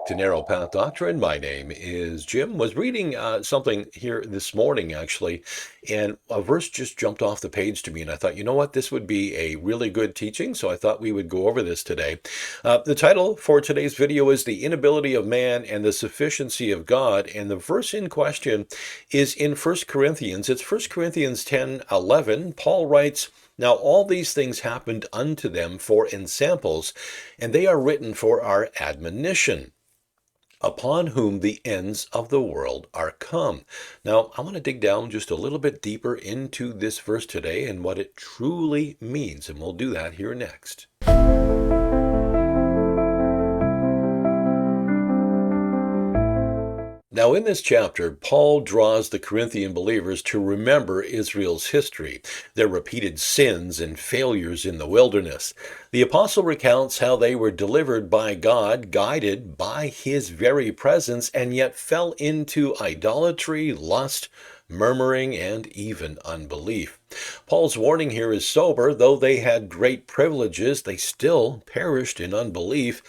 To Narrow Path Doctrine. My name is Jim. Was reading something here this morning, actually, and a verse just jumped off the page to me, and I thought, you know what, this would be a really good teaching, so I thought we would go over this today. The title for today's video is The Inability of Man and the Sufficiency of God, and the verse in question is in 1 Corinthians. It's 1 Corinthians 10:11. Paul writes, "Now all these things happened unto them for ensamples, and they are written for our admonition, upon whom the ends of the world are come." Now, I want to dig down just a little bit deeper into this verse today and what it truly means, and we'll do that here next. Now, in this chapter, Paul draws the Corinthian believers to remember Israel's history, their repeated sins and failures in the wilderness. The apostle recounts how they were delivered by God, guided by his very presence, and yet fell into idolatry, lust, murmuring, and even unbelief. Paul's warning here is sober. Though they had great privileges, they still perished in unbelief.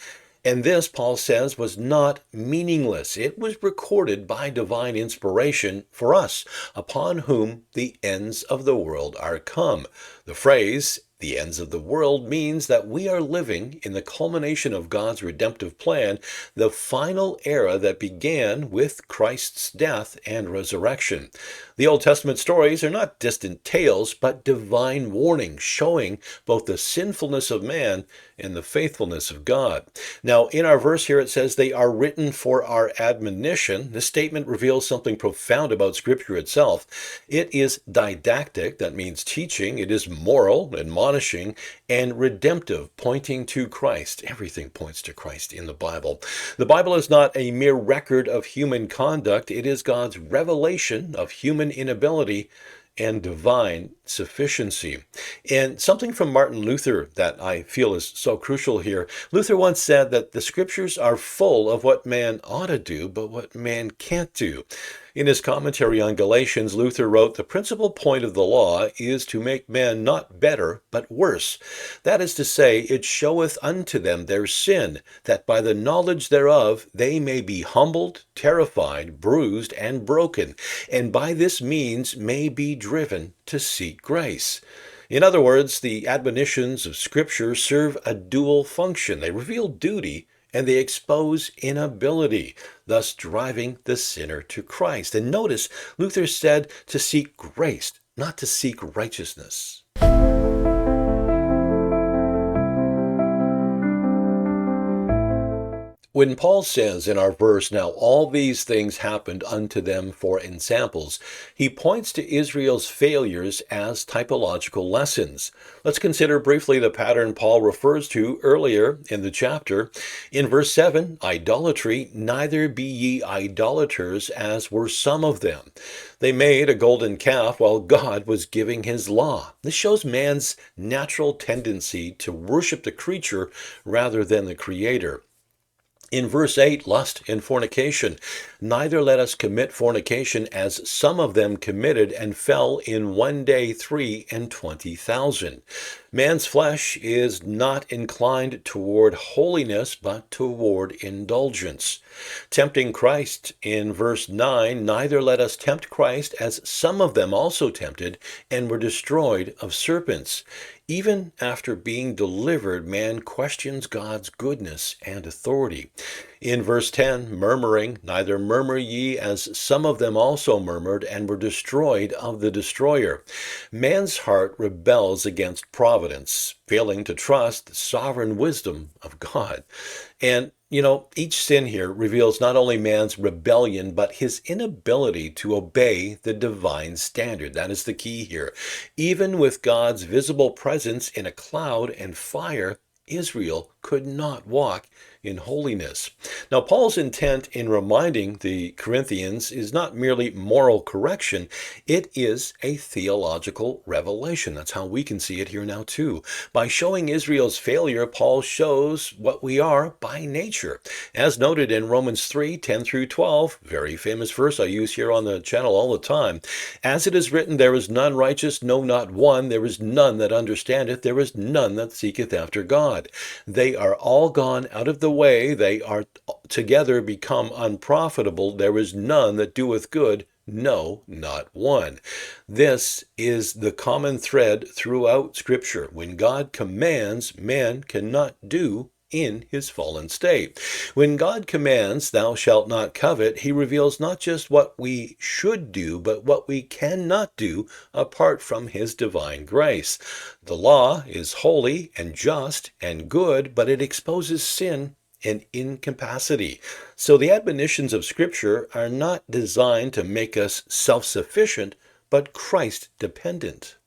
And this, Paul says, was not meaningless. It was recorded by divine inspiration for us, upon whom the ends of the world are come. The phrase, the ends of the world, means that we are living in the culmination of God's redemptive plan, the final era that began with Christ's death and resurrection. The Old Testament stories are not distant tales, but divine warnings showing both the sinfulness of man and the faithfulness of God. Now, in our verse here, it says they are written for our admonition. This statement reveals something profound about Scripture itself. It is didactic, that means teaching. It is moral, admonishing, and redemptive, pointing to Christ. Everything points to Christ in the Bible. The Bible is not a mere record of human conduct. It is God's revelation of human inability and divine sufficiency. And something from Martin Luther that I feel is so crucial here. Luther once said that the scriptures are full of what man ought to do, but what man can't do. In his commentary on Galatians, Luther wrote, "The principal point of the law is to make men not better, but worse. That is to say, it showeth unto them their sin, that by the knowledge thereof they may be humbled, terrified, bruised, and broken, and by this means may be driven to seek grace." In other words, the admonitions of Scripture serve a dual function. They reveal duty and they expose inability, thus driving the sinner to Christ. And notice, Luther said to seek grace, not to seek righteousness. When Paul says in our verse, "Now all these things happened unto them for ensamples," he points to Israel's failures as typological lessons. Let's consider briefly the pattern Paul refers to earlier in the chapter. In verse 7, idolatry, "Neither be ye idolaters, as were some of them." They made a golden calf while God was giving his law. This shows man's natural tendency to worship the creature rather than the Creator. In verse 8, lust and fornication. "Neither let us commit fornication, as some of them committed, and fell in one day 23,000. Man's flesh is not inclined toward holiness, but toward indulgence. Tempting Christ in verse 9, "Neither let us tempt Christ, as some of them also tempted, and were destroyed of serpents." Even after being delivered, man questions God's goodness and authority. In verse 10, murmuring, "Neither murmur ye, as some of them also murmured, and were destroyed of the destroyer." Man's heart rebels against providence, failing to trust the sovereign wisdom of God. And each sin here reveals not only man's rebellion, but his inability to obey the divine standard. That is the key here. Even with God's visible presence in a cloud and fire, Israel could not walk in holiness. Now, Paul's intent in reminding the Corinthians is not merely moral correction, it is a theological revelation. That's how we can see it here now too. By showing Israel's failure, Paul shows what we are by nature. As noted in Romans 3:10 through 12, very famous verse I use here on the channel all the time. "As it is written, there is none righteous, no, not one. There is none that understandeth. There is none that seeketh after God. They are all gone out of the way, they are together become unprofitable. There is none that doeth good, no, not one. This is the common thread throughout Scripture. When God commands, man cannot do in his fallen state. When God commands, thou shalt not covet, he reveals not just what we should do, but what we cannot do apart from his divine grace. The law is holy and just and good, but it exposes sin and incapacity. So the admonitions of Scripture are not designed to make us self-sufficient, but Christ-dependent.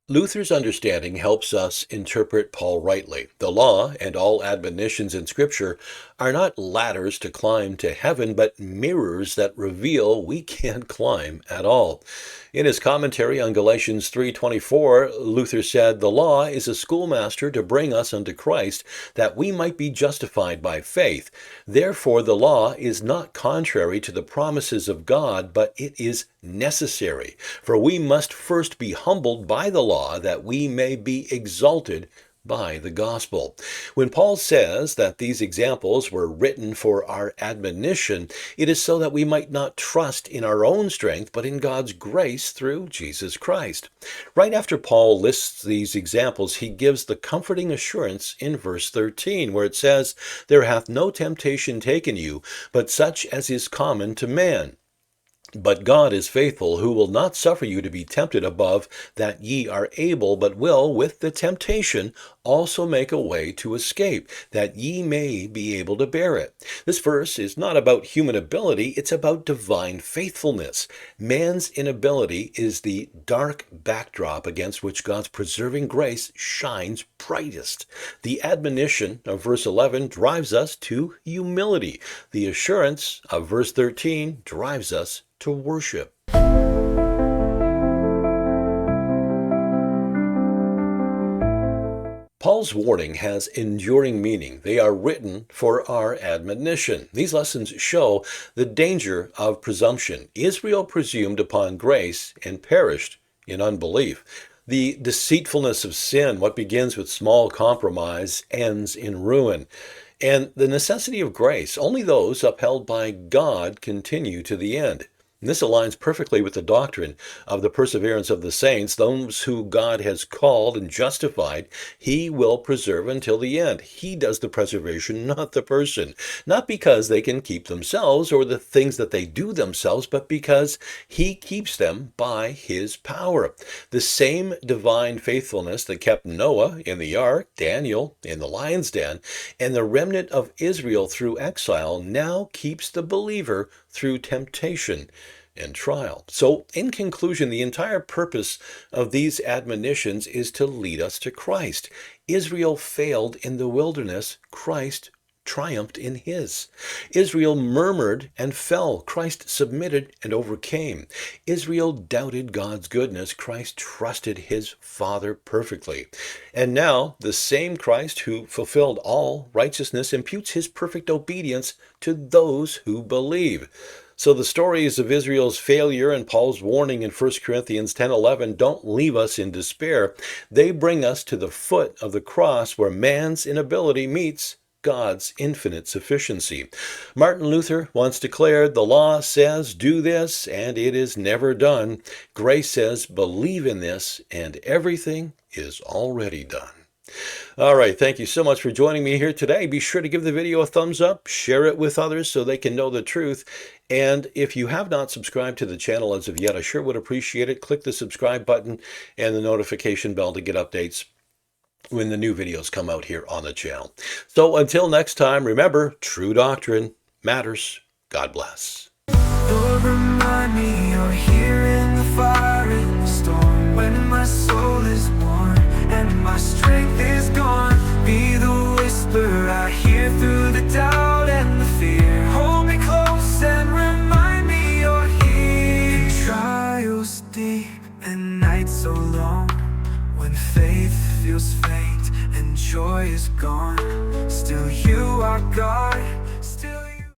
Luther's understanding helps us interpret Paul rightly. The law and all admonitions in Scripture are not ladders to climb to heaven, but mirrors that reveal we can't climb at all. In his commentary on Galatians 3:24, Luther said, "The law is a schoolmaster to bring us unto Christ, that we might be justified by faith. Therefore the law is not contrary to the promises of God, but it is necessary. For we must first be humbled by the law, that we may be exalted by the gospel." When Paul says that these examples were written for our admonition, it is so that we might not trust in our own strength, but in God's grace through Jesus Christ. Right after Paul lists these examples, he gives the comforting assurance in verse 13, where it says, "There hath no temptation taken you, but such as is common to man. But God is faithful, who will not suffer you to be tempted above that ye are able, but will with the temptation also make a way to escape, that ye may be able to bear it." This verse is not about human ability, it's about divine faithfulness. Man's inability is the dark backdrop against which God's preserving grace shines brightest. The admonition of verse 11 drives us to humility. The assurance of verse 13 drives us to worship. Paul's warning has enduring meaning. They are written for our admonition. These lessons show the danger of presumption. Israel presumed upon grace and perished in unbelief. The deceitfulness of sin, what begins with small compromise, ends in ruin. And the necessity of grace, only those upheld by God continue to the end. And this aligns perfectly with the doctrine of the perseverance of the saints. Those who God has called and justified, he will preserve until the end. He does the preservation, not the person. Not because they can keep themselves or the things that they do themselves, but because he keeps them by his power. The same divine faithfulness that kept Noah in the ark, Daniel in the lion's den, and the remnant of Israel through exile now keeps the believer through temptation and trial. So, in conclusion, the entire purpose of these admonitions is to lead us to Christ. Israel failed in the wilderness. Christ triumphed in his. Israel murmured and fell. Christ submitted and overcame. Israel doubted God's goodness. Christ trusted his Father perfectly. And now, the same Christ who fulfilled all righteousness imputes his perfect obedience to those who believe. So the stories of Israel's failure and Paul's warning in 1 Corinthians 10:11 don't leave us in despair. They bring us to the foot of the cross where man's inability meets God's infinite sufficiency. Martin Luther once declared, "The law says, do this, and it is never done. Grace says, believe in this, and everything is already done." All right, thank you so much for joining me here today. Be sure to give the video a thumbs up, share it with others so they can know the truth. And if you have not subscribed to the channel as of yet, I sure would appreciate it. Click the subscribe button and the notification bell to get updates when the new videos come out here on the channel. So until next time, remember, true doctrine matters. God bless. Lord, remind me you're here in the fire, in the storm, when my soul is worn and my strength is